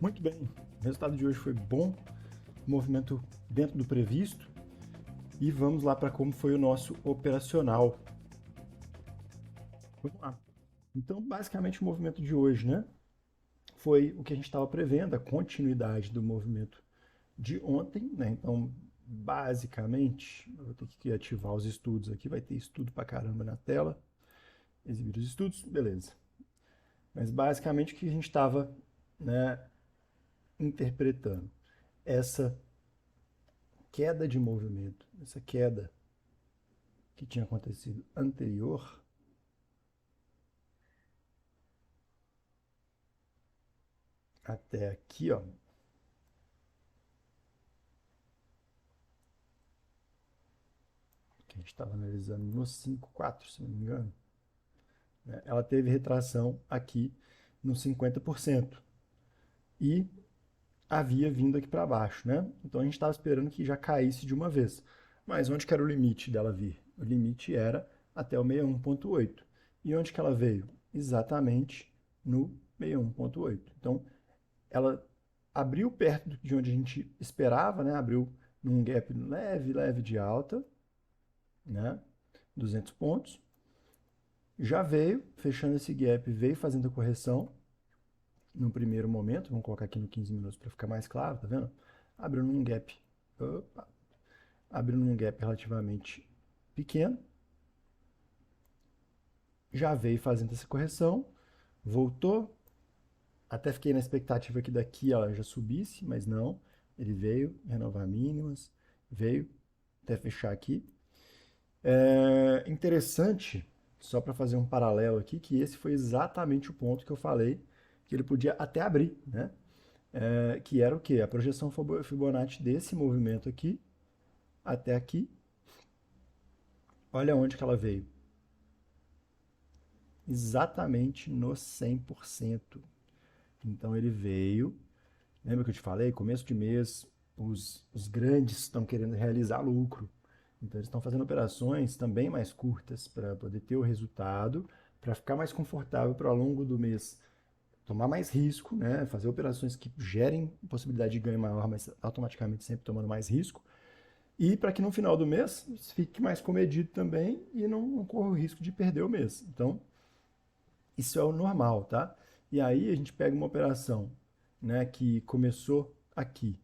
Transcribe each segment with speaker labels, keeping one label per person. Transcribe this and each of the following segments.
Speaker 1: Muito bem, o resultado de hoje foi bom, movimento dentro do previsto, e vamos lá para como foi o nosso operacional. Vamos lá. Então, basicamente o movimento de hoje, né, foi o que a gente estava prevendo, a continuidade do movimento de ontem, né? Então, basicamente, eu vou ter que ativar os estudos aqui, vai ter estudo pra caramba na tela. Exibir os estudos, beleza. Mas basicamente o que a gente estava, né, interpretando? Essa queda de movimento, essa queda que tinha acontecido anterior, até aqui, ó, que a gente estava analisando no 5,4, se não me engano, né, ela teve retração aqui no 50% e havia vindo aqui para baixo, né? Então a gente estava esperando que já caísse de uma vez. Mas onde que era o limite dela vir? O limite era até o 61,8. E onde que ela veio? Exatamente no 61,8. Então ela abriu perto de onde a gente esperava, né? Abriu num gap leve de alta, né? 200 pontos. Já veio, fechando esse gap, veio fazendo a correção no primeiro momento. Vamos colocar aqui no 15 minutos para ficar mais claro, tá vendo? Abriu num gap, opa, abriu num gap relativamente pequeno. Já veio fazendo essa correção, voltou. Até fiquei na expectativa que daqui ela já subisse, mas não. Ele veio renovar mínimas, veio até fechar aqui. É interessante, só para fazer um paralelo aqui, que esse foi exatamente o ponto que eu falei, que ele podia até abrir, né? Que era o quê? A projeção Fibonacci desse movimento aqui até aqui. Olha onde que ela veio. Exatamente no 100%. Então ele veio. Lembra que eu te falei? Começo de mês, os grandes estão querendo realizar lucro. Então eles estão fazendo operações também mais curtas para poder ter o resultado, para ficar mais confortável para ao longo do mês tomar mais risco, né? Fazer operações que gerem possibilidade de ganho maior, mas automaticamente sempre tomando mais risco. E para que no final do mês fique mais comedido também e não corra o risco de perder o mês. Então, isso é o normal, tá? E aí a gente pega uma operação, né, que começou aqui,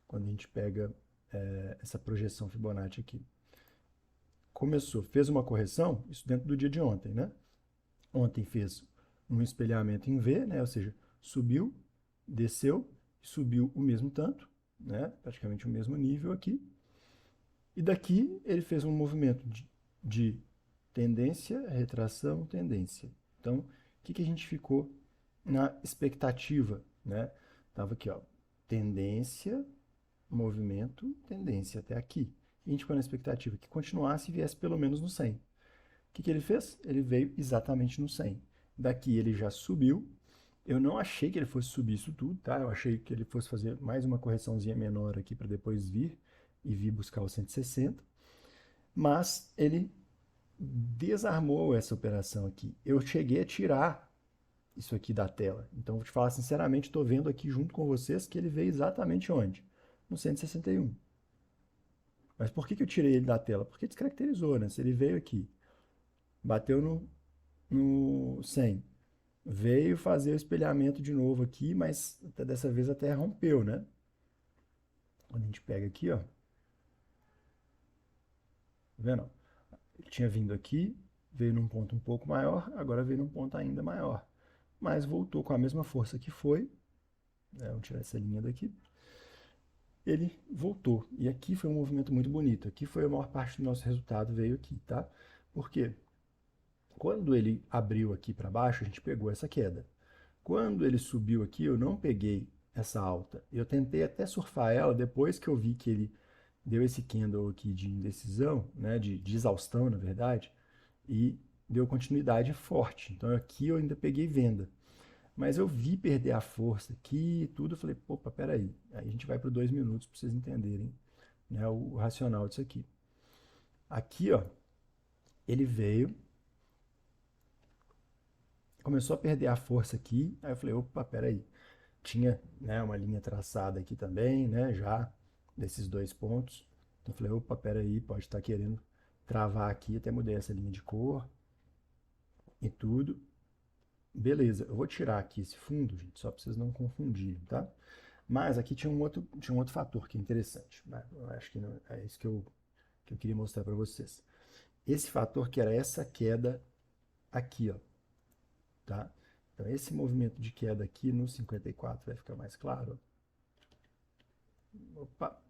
Speaker 1: quando a gente pega essa projeção Fibonacci aqui. Começou, fez uma correção, isso dentro do dia de ontem, né? Ontem fez um espelhamento em V, né? Ou seja, subiu, desceu, subiu o mesmo tanto, né? Praticamente o mesmo nível aqui. E daqui ele fez um movimento de tendência, retração, tendência. Então, o que a gente ficou na expectativa, né? Tava aqui, ó, tendência, movimento, tendência até aqui. E a gente ficou na expectativa que continuasse e viesse pelo menos no 100. O que ele fez? Ele veio exatamente no 100. Daqui ele já subiu. Eu não achei que ele fosse subir isso tudo, tá? Eu achei que ele fosse fazer mais uma correçãozinha menor aqui para depois vir e vir buscar o 160. Mas ele desarmou essa operação aqui. Eu cheguei a tirar isso aqui da tela. Então, vou te falar sinceramente, estou vendo aqui junto com vocês que ele veio exatamente onde? No 161. Mas por que eu tirei ele da tela? Porque descaracterizou, né? Se ele veio aqui, bateu no 100, veio fazer o espelhamento de novo aqui, mas até dessa vez até rompeu, né? Quando a gente pega aqui, ó, tá vendo? Ele tinha vindo aqui, veio num ponto um pouco maior, agora veio num ponto ainda maior. Mas voltou com a mesma força que foi, né? Vamos tirar essa linha daqui. Ele voltou. E aqui foi um movimento muito bonito. Aqui foi a maior parte do nosso resultado, veio aqui, tá? Por quê? Quando ele abriu aqui para baixo, a gente pegou essa queda. Quando ele subiu aqui, eu não peguei essa alta. Eu tentei até surfar ela depois que eu vi que ele deu esse candle aqui de indecisão, né, de exaustão, na verdade, e deu continuidade forte. Então aqui eu ainda peguei venda. Mas eu vi perder a força aqui e tudo, eu falei, opa, peraí. Aí a gente vai para 2 minutos para vocês entenderem, né, o racional disso aqui. Aqui, ó, ele veio, começou a perder a força aqui, aí eu falei, opa, peraí. tinha, né, uma linha traçada aqui também, né, já desses dois pontos. Então eu falei, opa, peraí, pode estar querendo travar aqui, até mudei essa linha de cor e tudo. Beleza, eu vou tirar aqui esse fundo, gente, só para vocês não confundirem, tá? Mas aqui tinha um outro fator que é interessante, né? Eu acho que é isso que eu queria mostrar para vocês. Esse fator que era essa queda aqui, ó, tá? Então esse movimento de queda aqui no 54 vai ficar mais claro. Opa,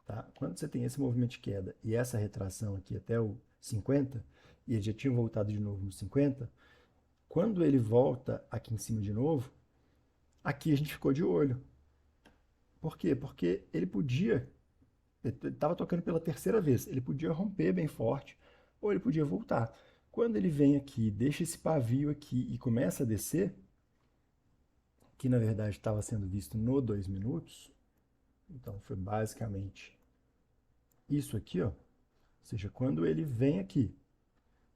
Speaker 1: tá? Quando você tem esse movimento de queda e essa retração aqui até o 50, e ele já tinha voltado de novo no 50, quando ele volta aqui em cima de novo, aqui a gente ficou de olho. Por quê? Porque ele estava tocando pela terceira vez, ele podia romper bem forte, ou ele podia voltar. Quando ele vem aqui, deixa esse pavio aqui e começa a descer, que na verdade estava sendo visto no 2 minutos, então foi basicamente isso aqui, ó. Ou seja, quando ele vem aqui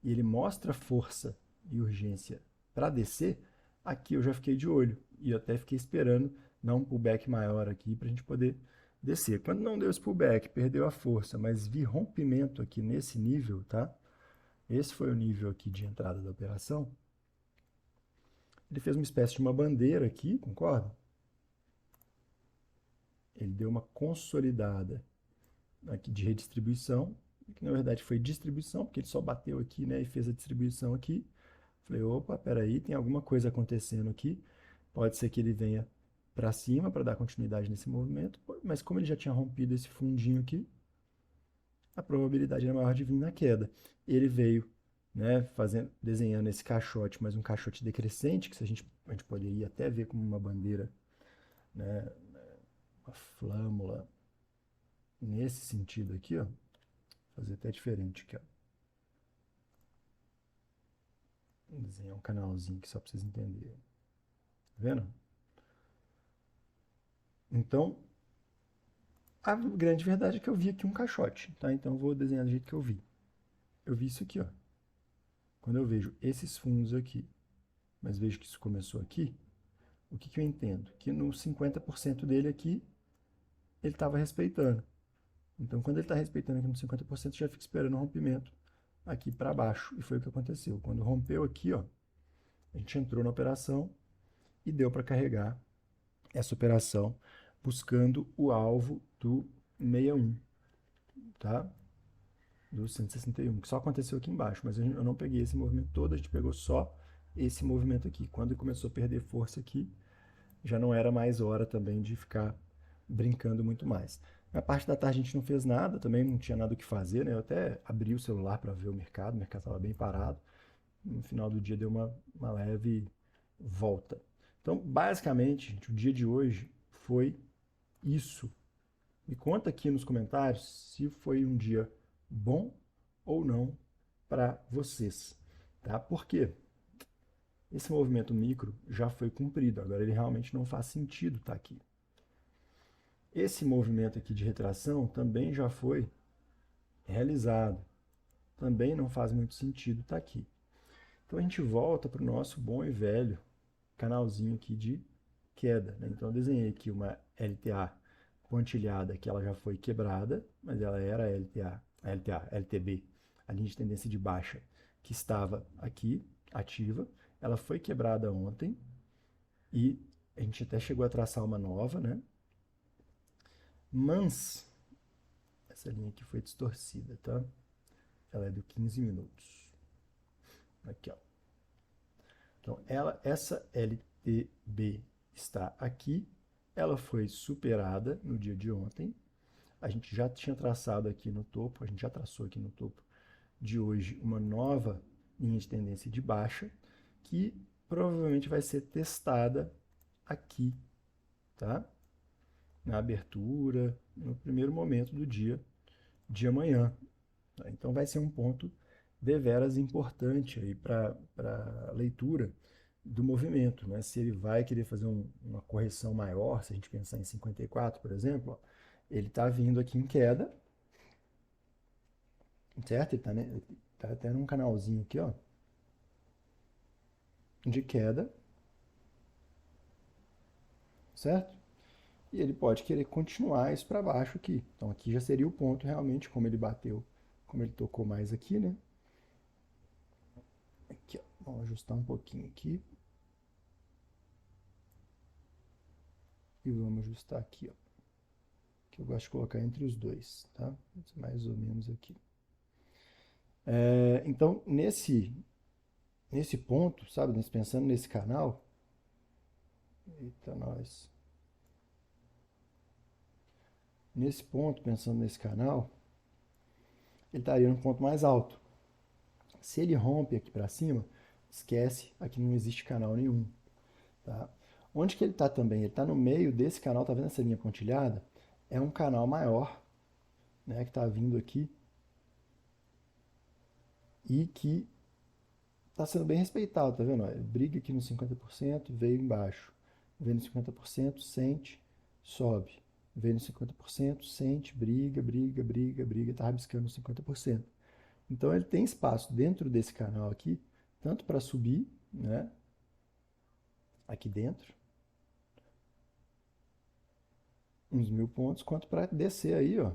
Speaker 1: e ele mostra força e urgência para descer, aqui eu já fiquei de olho e eu até fiquei esperando dar um pullback maior aqui para a gente poder descer. Quando não deu esse pullback, perdeu a força, mas vi rompimento aqui nesse nível, tá? Esse foi o nível aqui de entrada da operação. Ele fez uma espécie de uma bandeira aqui, concorda? Ele deu uma consolidada aqui de redistribuição, que na verdade foi distribuição, porque ele só bateu aqui, né, e fez a distribuição aqui. Falei, opa, peraí, tem alguma coisa acontecendo aqui. Pode ser que ele venha para cima para dar continuidade nesse movimento, mas como ele já tinha rompido esse fundinho aqui, a probabilidade era maior de vir na queda. Ele veio, né, desenhando esse caixote, mas um caixote decrescente, que a gente poderia até ver como uma bandeira, né, uma flâmula nesse sentido aqui, ó. Fazer até diferente aqui, ó. Vou desenhar um canalzinho aqui só para vocês entenderem. Tá vendo? Então, a grande verdade é que eu vi aqui um caixote, tá? Então eu vou desenhar do jeito que eu vi. Eu vi isso aqui, ó. Quando eu vejo esses fundos aqui, mas vejo que isso começou aqui, o que eu entendo? Que no 50% dele aqui, ele estava respeitando. Então, quando ele está respeitando aqui no 50%, já fica esperando o rompimento aqui para baixo. E foi o que aconteceu. Quando rompeu aqui, ó, a gente entrou na operação e deu para carregar essa operação buscando o alvo do 61, tá? Do 161, que só aconteceu aqui embaixo, mas eu não peguei esse movimento todo, a gente pegou só esse movimento aqui. Quando começou a perder força aqui, já não era mais hora também de ficar brincando muito mais. Na parte da tarde a gente não fez nada, também não tinha nada o que fazer, né? Eu até abri o celular para ver o mercado estava bem parado. No final do dia deu uma leve volta. Então, basicamente, gente, o dia de hoje foi isso. Me conta aqui nos comentários se foi um dia bom ou não para vocês, tá? Por quê? Esse movimento micro já foi cumprido, agora ele realmente não faz sentido estar aqui. Esse movimento aqui de retração também já foi realizado, também não faz muito sentido estar aqui. Então a gente volta para o nosso bom e velho canalzinho aqui de queda, né? Então eu desenhei aqui uma LTA pontilhada que ela já foi quebrada, mas ela era LTB, a linha de tendência de baixa, que estava aqui, ativa. Ela foi quebrada ontem e a gente até chegou a traçar uma nova, né? Mas essa linha aqui foi distorcida, tá? Ela é do 15 minutos. Aqui, ó. Então, essa LTB está aqui, ela foi superada no dia de ontem. A gente já tinha traçado aqui no topo, a gente já traçou aqui no topo de hoje uma nova linha de tendência de baixa, que provavelmente vai ser testada aqui, tá? Na abertura, no primeiro momento do dia de amanhã. Então vai ser um ponto deveras importante aí para a leitura do movimento, né? Se ele vai querer fazer uma correção maior, se a gente pensar em 54, por exemplo, ó, ele está vindo aqui em queda, certo? Ele está até num canalzinho aqui, ó, de queda. certo? E ele pode querer continuar isso para baixo aqui. Então aqui já seria o ponto realmente, como ele bateu, como ele tocou mais aqui, né? Aqui, ó. Vamos ajustar um pouquinho aqui. E vamos ajustar aqui, ó. Que eu gosto de colocar entre os dois, tá? Mais ou menos aqui. Então, nesse ponto, sabe? Pensando nesse canal. Eita, nós. Nesse ponto, pensando nesse canal, ele estaria no ponto mais alto. Se ele rompe aqui para cima, esquece, aqui não existe canal nenhum. Tá? Onde que ele está também? Ele está no meio desse canal, tá vendo essa linha pontilhada? É um canal maior, né, que está vindo aqui e que está sendo bem respeitado, tá vendo? Ele briga aqui no 50%, veio embaixo. Veio no 50%, sente, sobe. Veio no 50%, sente, briga, briga, briga, briga, está rabiscando no 50%. Então ele tem espaço dentro desse canal aqui, tanto para subir, né, aqui dentro, uns 1000 pontos, quanto para descer aí, ó.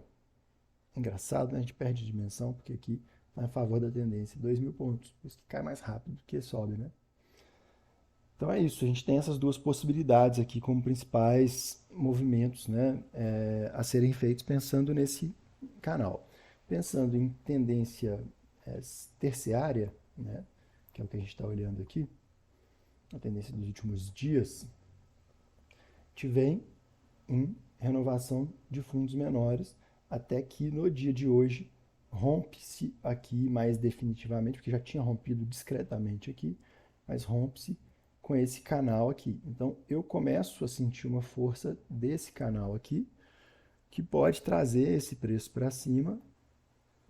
Speaker 1: Engraçado, né? A gente perde dimensão, porque aqui está a favor da tendência, 2000 pontos. Por isso que cai mais rápido do que sobe, né? Então é isso, a gente tem essas duas possibilidades aqui como principais movimentos, né, a serem feitos pensando nesse canal. Pensando em tendência terciária, né, que é o que a gente está olhando aqui, a tendência dos últimos dias, te vem em renovação de fundos menores, até que no dia de hoje rompe-se aqui mais definitivamente, porque já tinha rompido discretamente aqui, mas rompe-se com esse canal aqui. Então eu começo a sentir uma força desse canal aqui, que pode trazer esse preço para cima,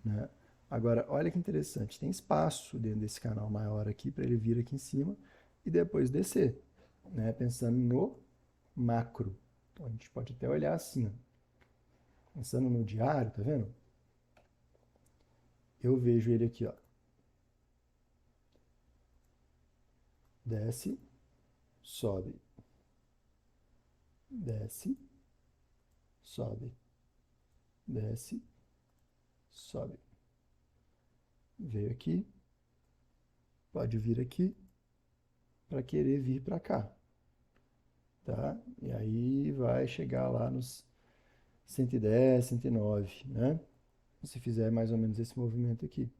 Speaker 1: né? Agora, olha que interessante, tem espaço dentro desse canal maior aqui para ele vir aqui em cima e depois descer, né? Pensando no macro. Então, a gente pode até olhar assim, ó. Pensando no diário, tá vendo? Eu vejo ele aqui, ó. Desce, sobe, desce, sobe, desce, sobe. Veio aqui, pode vir aqui para querer vir para cá, tá? E aí vai chegar lá nos 110, 109, né? Se fizer mais ou menos esse movimento aqui.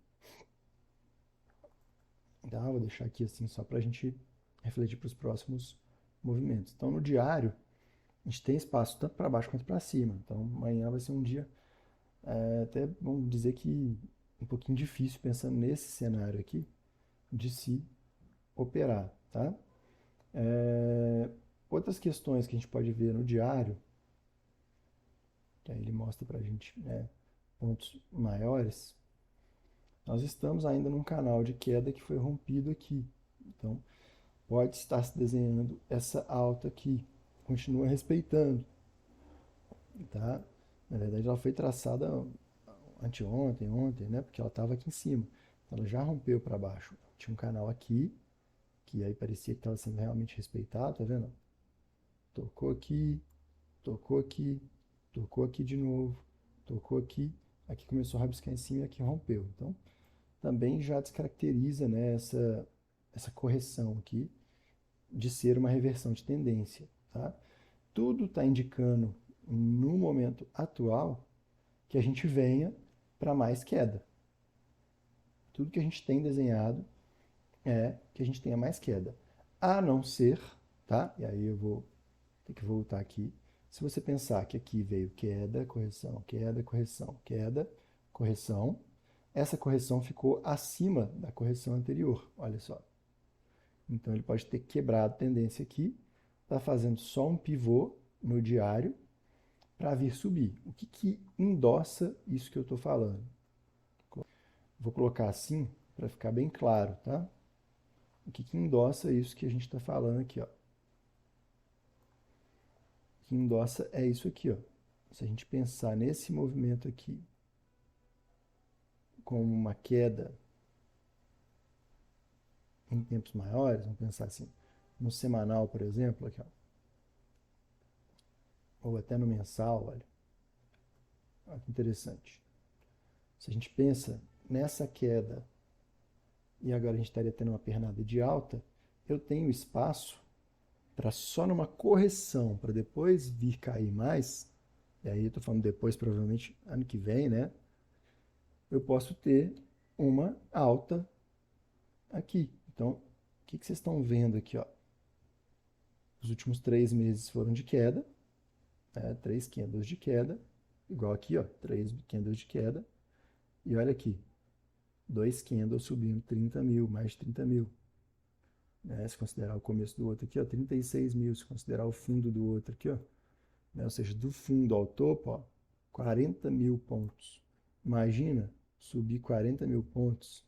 Speaker 1: Tá? Vou deixar aqui assim só para a gente refletir para os próximos movimentos. Então, no diário, a gente tem espaço tanto para baixo quanto para cima. Então, amanhã vai ser um dia até, vamos dizer que um pouquinho difícil pensando nesse cenário aqui de se operar, tá? Outras questões que a gente pode ver no diário, que aí ele mostra para a gente, né, pontos maiores, nós estamos ainda num canal de queda que foi rompido aqui. Então, pode estar se desenhando essa alta aqui. Continua respeitando, tá? Na verdade, ela foi traçada anteontem, ontem, né? Porque ela estava aqui em cima. Então, ela já rompeu para baixo. Tinha um canal aqui, que aí parecia que estava sendo realmente respeitado, tá vendo? Tocou aqui, tocou aqui, tocou aqui de novo, tocou aqui, aqui começou a rabiscar em cima e aqui rompeu. Então, também já descaracteriza, né, essa correção aqui de ser uma reversão de tendência, tá? Tudo está indicando, no momento atual, que a gente venha para mais queda. Tudo que a gente tem desenhado é que a gente tenha mais queda. A não ser, tá? E aí eu vou ter que voltar aqui. Se você pensar que aqui veio queda, correção, queda, correção, queda, correção, essa correção ficou acima da correção anterior, olha só. Então ele pode ter quebrado tendência aqui, está fazendo só um pivô no diário para vir subir. O que, que endossa isso que eu estou falando? Vou colocar assim para ficar bem claro, tá? O que, que endossa isso que a gente está falando aqui, ó? O que endossa é isso aqui, ó. Se a gente pensar nesse movimento aqui como uma queda em tempos maiores, vamos pensar assim, no semanal, por exemplo, aqui, ó. ou até no mensal, olha. Olha que interessante. Se a gente pensa nessa queda e agora a gente estaria tendo uma pernada de alta, eu tenho espaço para só numa correção, para depois vir cair mais, e aí eu estou falando depois, provavelmente ano que vem, né? Eu posso ter uma alta aqui. Então, o que vocês estão vendo aqui? Ó? Os últimos 3 meses foram de queda, né? 3 candles de queda, igual aqui, ó, 3 candles de queda. E olha aqui, 2 candles subindo 30 mil, mais de 30 mil. Né? Se considerar o começo do outro aqui, ó, 36 mil. Se considerar o fundo do outro aqui, ó, né? Ou seja, do fundo ao topo, ó, 40 mil pontos. Imagina subir 40 mil pontos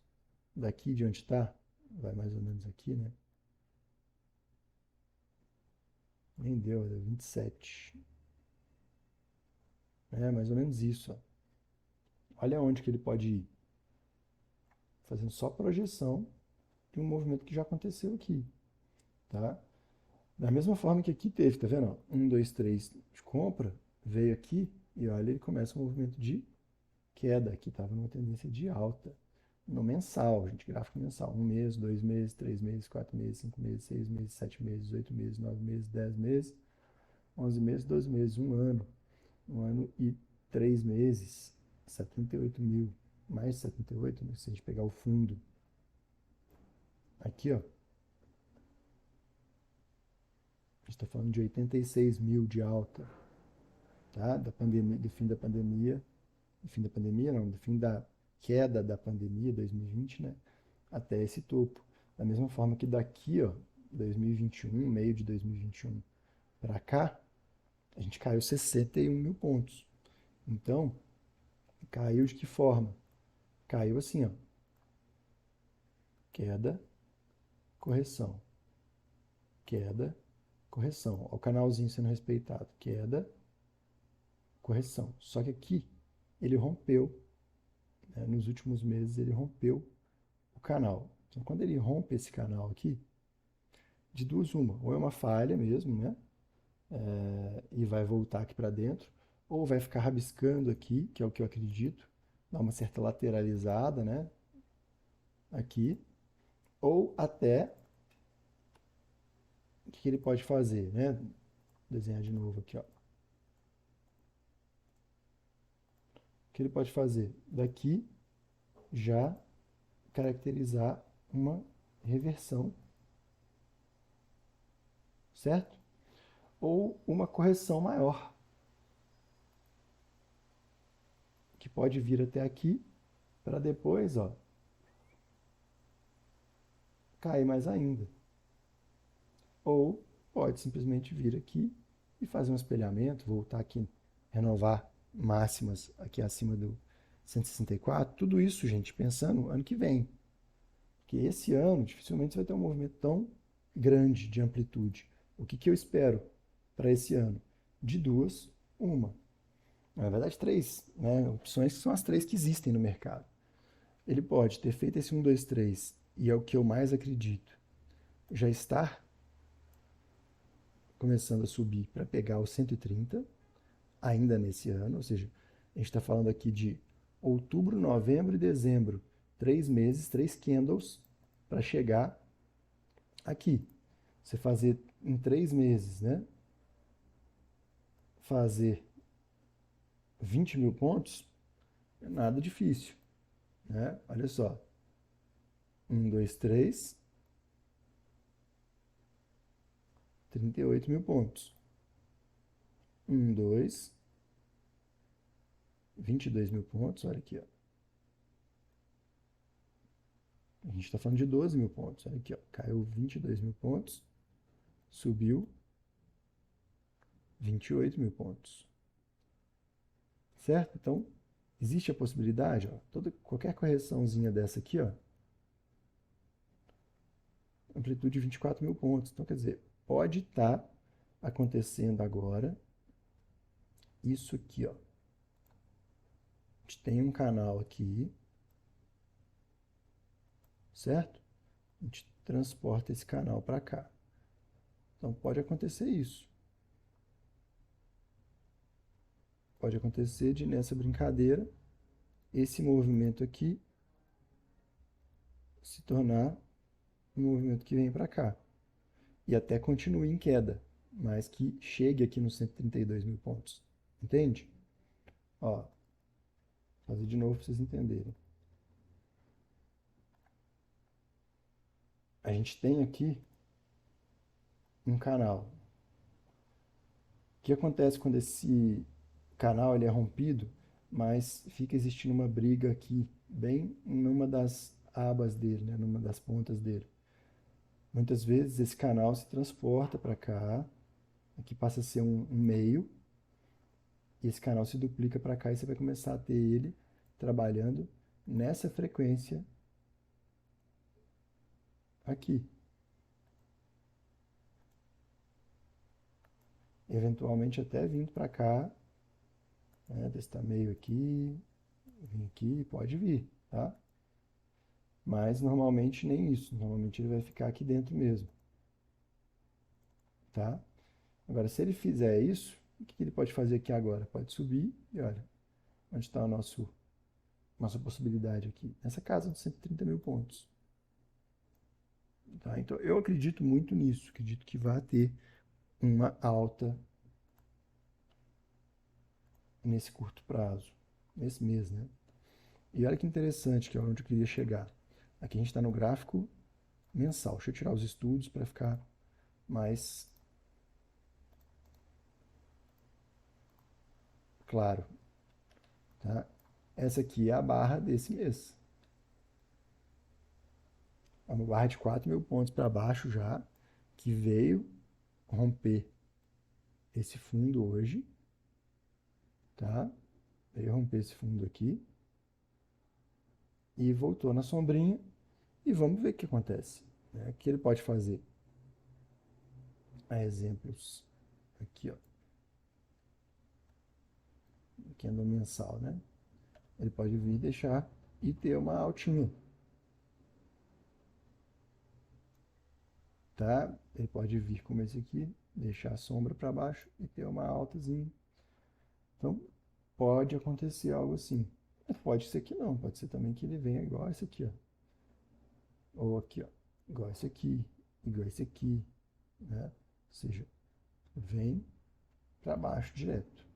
Speaker 1: daqui de onde está, vai mais ou menos aqui, né? Nem deu 27. É mais ou menos isso, ó. Olha onde que ele pode ir. Fazendo só projeção de um movimento que já aconteceu aqui, tá? Da mesma forma que aqui teve, tá vendo? 1, 2, 3 de compra, veio aqui e olha, ele começa um movimento de queda. Aqui estava numa tendência de alta. No mensal, gente, gráfico mensal. 1 mês, 2 meses, 3 meses, 4 meses, 5 meses, 6 meses, 7 meses, 8 meses, 9 meses, 10 meses, 11 meses, 12 meses, 1 ano. 1 ano e 3 meses, 78 mil. Mais de 78, né? Se a gente pegar o fundo. Aqui, ó. A gente está falando de 86 mil de alta, tá? Da pandemia, do fim da pandemia. Do fim da pandemia, não, do fim da queda da pandemia, 2020, né? Até esse topo. Da mesma forma que daqui, ó, 2021, meio de 2021 para cá, a gente caiu 61 mil pontos. Então, caiu de que forma? Caiu assim, ó. Queda, correção. Queda, correção. Ó, o canalzinho sendo respeitado. Queda, correção. Só que aqui ele rompeu, né? Nos últimos meses ele rompeu o canal. Então, quando ele rompe esse canal aqui, de duas uma, ou é uma falha mesmo, né? E vai voltar aqui para dentro, ou vai ficar rabiscando aqui, que é o que eu acredito, dar uma certa lateralizada, né? Aqui, ou até o que ele pode fazer, né? Desenhar de novo aqui, ó. O que ele pode fazer? Daqui já caracterizar uma reversão, certo? Ou uma correção maior, que pode vir até aqui para depois, ó, cair mais ainda. Ou pode simplesmente vir aqui e fazer um espelhamento, voltar aqui, renovar máximas aqui acima do 164. Tudo isso, gente, pensando ano que vem. Porque esse ano dificilmente você vai ter um movimento tão grande de amplitude. O que eu espero para esse ano? De duas, uma. Na verdade, três, né? Opções que são as três que existem no mercado. Ele pode ter feito esse 1, 2, 3, e é o que eu mais acredito, já estar começando a subir para pegar os 130 ainda nesse ano, ou seja, a gente está falando aqui de outubro, novembro e dezembro, 3 meses, 3 candles para chegar aqui. Você fazer em 3 meses, né? Fazer 20 mil pontos é nada difícil, né? Olha só, 1, 2, 3, 38 mil pontos. 1, 2, 22 mil pontos, olha aqui, ó. A gente está falando de 12 mil pontos, olha aqui, ó. Caiu 22 mil pontos, subiu 28 mil pontos. Certo? Então, existe a possibilidade, ó, qualquer correçãozinha dessa aqui, ó, amplitude de 24 mil pontos. Então, quer dizer, pode estar acontecendo agora isso aqui, ó. A gente tem um canal aqui, certo? A gente transporta esse canal para cá. Então, pode acontecer isso. pode acontecer de, nessa brincadeira, esse movimento aqui se tornar um movimento que vem para cá. E até continue em queda, mas que chegue aqui nos 132 mil pontos. Entende? Ó, vou fazer de novo para vocês entenderem. A gente tem aqui um canal. O que acontece quando esse canal ele é rompido, mas fica existindo uma briga aqui, bem numa das abas dele, né, numa das pontas dele. Muitas vezes esse canal se transporta para cá, aqui passa a ser um meio, e esse canal se duplica para cá e você vai começar a ter ele trabalhando nessa frequência aqui. Eventualmente até vindo para cá, né, desse meio aqui, vir aqui, pode vir, tá? Mas normalmente nem isso, normalmente ele vai ficar aqui dentro mesmo, tá? Agora, se ele fizer isso, o que ele pode fazer aqui agora? Pode subir e olha, onde está a nossa possibilidade aqui? Nessa casa de 130 mil pontos. Tá? Então, eu acredito muito nisso, acredito que vai ter uma alta nesse curto prazo, nesse mês, né? E olha que interessante, que é onde eu queria chegar. Aqui a gente está no gráfico mensal. Deixa eu tirar os estudos para ficar mais claro. Tá? Essa aqui é a barra desse mês. É uma barra de 4 mil pontos para baixo já, que veio romper esse fundo hoje. Tá? Veio romper esse fundo aqui. E voltou na sombrinha. E vamos ver o que acontece. Né? O que ele pode fazer? A exemplos aqui, ó. Candle mensal, né? Ele pode vir deixar e ter uma altinha. Tá? Ele pode vir como esse aqui, deixar a sombra para baixo e ter uma altazinha. Então, pode acontecer algo assim. Mas pode ser que não, pode ser também que ele venha igual esse aqui, ó. Ou aqui, ó, igual esse aqui, igual esse aqui, né? Ou seja, vem para baixo direto.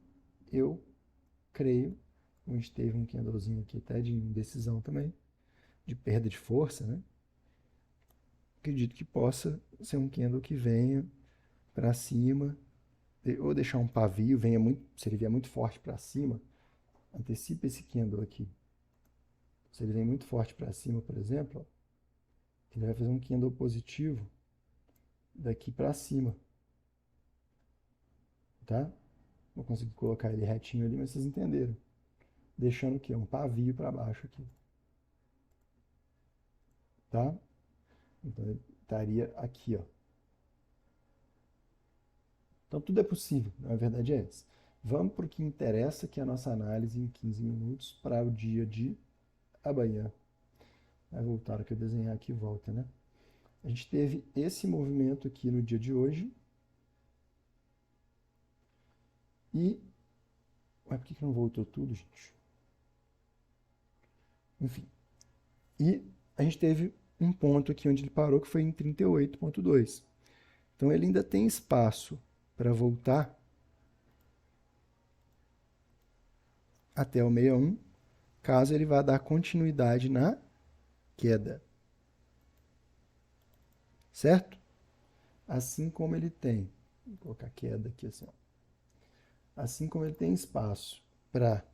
Speaker 1: Eu creio, a gente teve um candlezinho aqui até de indecisão também, de perda de força, né? Acredito que possa ser um candle que venha para cima, ou deixar um pavio, venha muito, se ele vier muito forte para cima, antecipa esse candle aqui. Se ele vem muito forte para cima, por exemplo, ó, ele vai fazer um candle positivo daqui para cima, tá? Vou conseguir colocar ele retinho ali, mas vocês entenderam. Deixando o quê? Um pavio para baixo aqui, tá? Então ele estaria aqui, ó. Então tudo é possível, na verdade é essa. Vamos para o que interessa, que é a nossa análise em 15 minutos para o dia de amanhã. Vai voltar, que eu desenhar aqui volta, né? A gente teve esse movimento aqui no dia de hoje. E... Mas por que não voltou tudo, gente? Enfim. E a gente teve um ponto aqui onde ele parou, que foi em 38,2. Então ele ainda tem espaço para voltar até o 61, caso ele vá dar continuidade na queda. Certo? Assim como ele tem, vou colocar queda aqui assim, ó. Assim como ele tem espaço para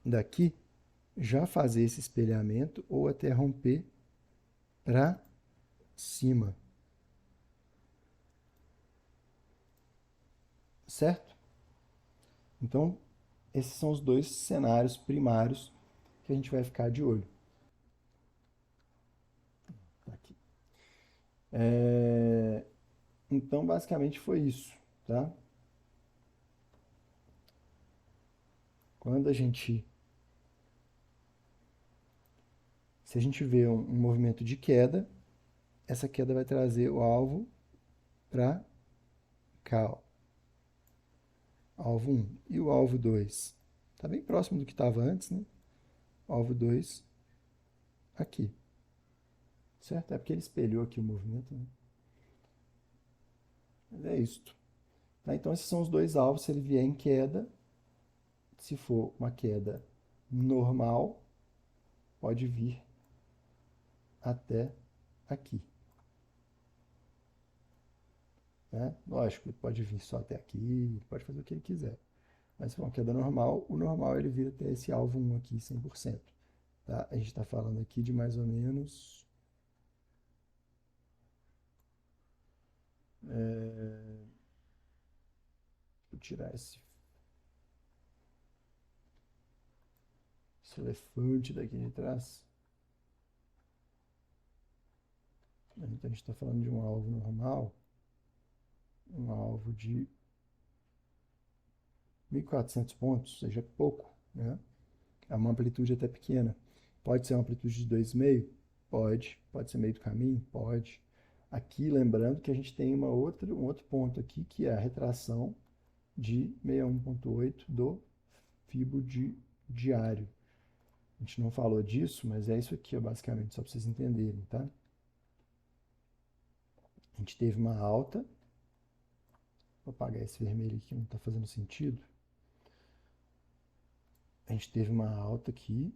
Speaker 1: daqui já fazer esse espelhamento ou até romper para cima. Certo? Então, esses são os dois cenários primários que a gente vai ficar de olho. Aqui. Então, basicamente foi isso, tá? Quando a gente... Se a gente vê um movimento de queda, essa queda vai trazer o alvo para cá, ó. Alvo 1. E o alvo 2? Está bem próximo do que estava antes, né? Alvo 2 aqui. Certo? É porque ele espelhou aqui o movimento, né? Mas é isto. Tá? Então, esses são os dois alvos. Se ele vier em queda, se for uma queda normal, pode vir até aqui. Né? Lógico, ele pode vir só até aqui, ele pode fazer o que ele quiser. Mas se for uma queda normal, o normal ele vira até esse alvo 1 aqui, 100%. Tá? A gente está falando aqui de mais ou menos... Vou tirar esse elefante daqui de trás. Então a gente está falando de um alvo normal, um alvo de 1.400 pontos, ou seja, pouco, né? É uma amplitude até pequena. Pode ser uma amplitude de 2,5? Pode. Pode ser meio do caminho? Pode. Aqui, lembrando que a gente tem um outro ponto aqui, que é a retração de 61,8 do fibo diário. A gente não falou disso, mas é isso aqui, ó, basicamente, só para vocês entenderem, tá? A gente teve uma alta. Vou apagar esse vermelho aqui, não está fazendo sentido. A gente teve uma alta aqui,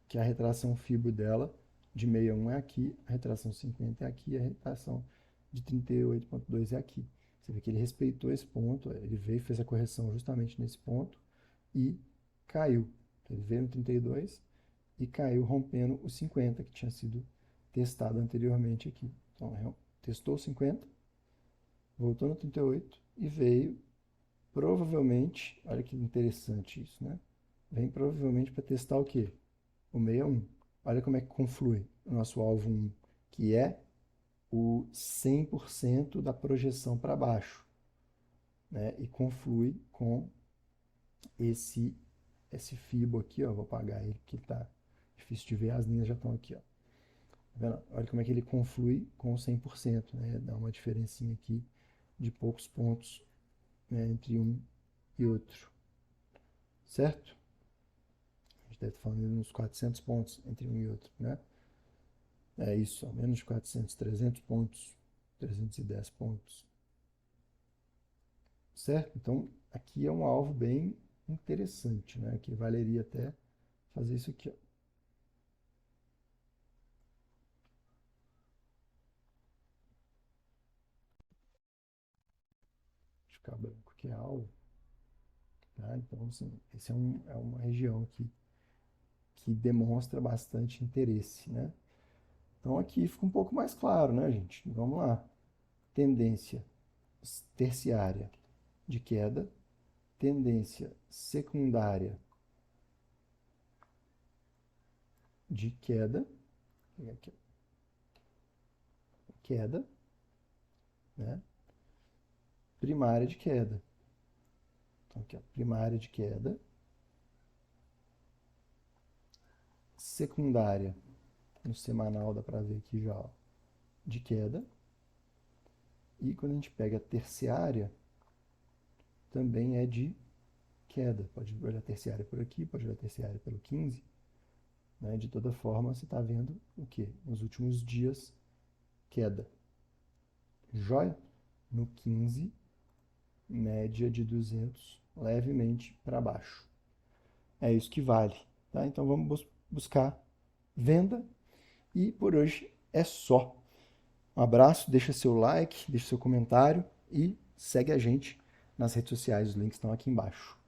Speaker 1: que a retração fibo dela de 61 é aqui, a retração 50 é aqui, a retração de 38,2 é aqui. Você vê que ele respeitou esse ponto, ele veio e fez a correção justamente nesse ponto e caiu. Ele veio no 32 e caiu rompendo o 50, que tinha sido testado anteriormente aqui. Então, testou o 50, voltou no 38 e veio provavelmente, olha que interessante isso, né? Vem provavelmente para testar o quê? O 61. Olha como é que conflui o nosso alvo 1, que é o 100% da projeção para baixo, né? E conflui com esse fibo aqui, ó. Vou apagar ele porque está difícil de ver, as linhas já estão aqui, ó. Tá vendo? Olha como é que ele conflui com o 100%, né? Dá uma diferencinha aqui de poucos pontos, né, entre um e outro, certo? A gente deve estar falando de uns 400 pontos entre um e outro, né? É isso, ó, menos de 400, 300 pontos, 310 pontos, certo? Então, aqui é um alvo bem interessante, né? Que valeria até fazer isso aqui, ó. Deixa eu ficar branco aqui é alvo, tá? Então, assim, esse é uma região aqui que demonstra bastante interesse, né? Então, aqui fica um pouco mais claro, né, gente? Vamos lá. Tendência terciária de queda, tendência secundária de queda, queda, né? Primária de queda. Então, aqui, ó, primária de queda, secundária, no semanal dá para ver aqui já, ó, de queda. E quando a gente pega a terciária, também é de queda. Pode olhar a terciária por aqui, pode olhar a terciária pelo 15. Né? De toda forma, você está vendo o que? Nos últimos dias, queda. Joia? No 15, média de 200, levemente para baixo. É isso que vale. Tá? Então vamos buscar venda. E por hoje é só. Um abraço, deixa seu like, deixa seu comentário e segue a gente nas redes sociais. Os links estão aqui embaixo.